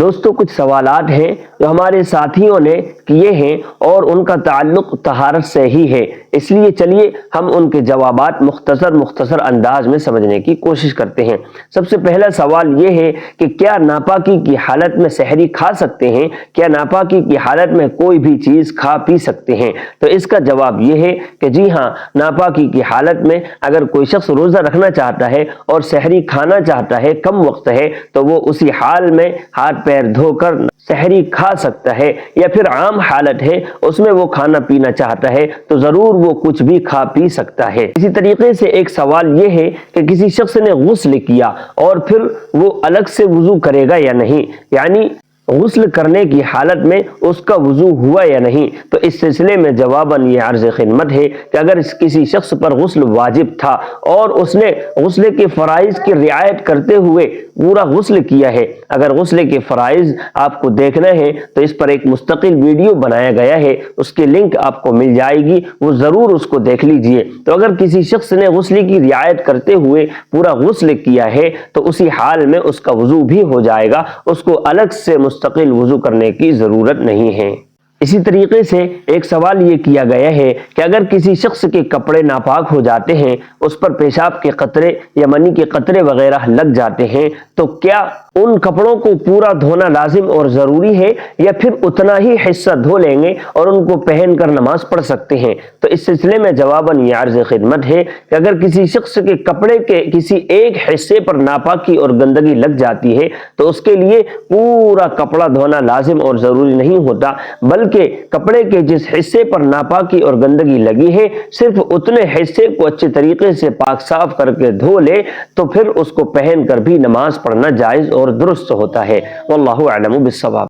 دوستو کچھ سوالات ہیں جو ہمارے ساتھیوں نے کیے ہیں اور ان کا تعلق طہارت سے ہی ہے، اس لیے چلیے ہم ان کے جوابات مختصر انداز میں سمجھنے کی کوشش کرتے ہیں۔ سب سے پہلا سوال یہ ہے کہ کیا ناپاکی کی حالت میں سحری کھا سکتے ہیں؟ کیا ناپاکی کی حالت میں کوئی بھی چیز کھا پی سکتے ہیں؟ تو اس کا جواب یہ ہے کہ جی ہاں، ناپاکی کی حالت میں اگر کوئی شخص روزہ رکھنا چاہتا ہے اور سحری کھانا چاہتا ہے، کم وقت ہے، تو وہ اسی حال میں ہاتھ پیر دھو کر سحری کھا سکتا ہے، یا پھر عام حالت ہے اس میں وہ کھانا پینا چاہتا ہے تو ضرور وہ کچھ بھی کھا پی سکتا ہے۔ اسی طریقے سے ایک سوال یہ ہے کہ کسی شخص نے غسل کیا اور پھر وہ الگ سے وضو کرے گا یا نہیں، یعنی غسل کرنے کی حالت میں اس کا وضو ہوا یا نہیں۔ تو اس سلسلے میں جواباً یہ عرض خدمت ہے کہ اگر کسی شخص پر غسل واجب تھا اور اس نے غسل کے فرائض کی رعایت کرتے ہوئے پورا غسل کیا ہے، اگر غسل کے فرائض آپ کو دیکھنا ہے تو اس پر ایک مستقل ویڈیو بنایا گیا ہے، اس کی لنک آپ کو مل جائے گی، وہ ضرور اس کو دیکھ لیجئے۔ تو اگر کسی شخص نے غسل کی رعایت کرتے ہوئے پورا غسل کیا ہے تو اسی حال میں اس کا وضو بھی ہو جائے گا، اس کو الگ سے مستقل وضو کرنے کی ضرورت نہیں ہے۔ اسی طریقے سے ایک سوال یہ کیا گیا ہے کہ اگر کسی شخص کے کپڑے ناپاک ہو جاتے ہیں، اس پر پیشاب کے قطرے یا منی کے قطرے وغیرہ لگ جاتے ہیں، تو کیا ان کپڑوں کو پورا دھونا لازم اور ضروری ہے یا پھر اتنا ہی حصہ دھو لیں گے اور ان کو پہن کر نماز پڑھ سکتے ہیں؟ تو اس سلسلے میں جواباً یہ عرض خدمت ہے کہ اگر کسی شخص کے کپڑے کے کسی ایک حصے پر ناپاکی اور گندگی لگ جاتی ہے تو اس کے لیے پورا کپڑا دھونا لازم اور ضروری نہیں ہوتا، بلکہ کپڑے کے جس حصے پر ناپاکی اور گندگی لگی ہے صرف اتنے حصے کو اچھے طریقے سے پاک صاف کر کے دھو لے تو پھر اس کو پہن کر بھی نماز پڑھنا جائز اور درست ہوتا ہے۔ واللہ اعلم بالصواب۔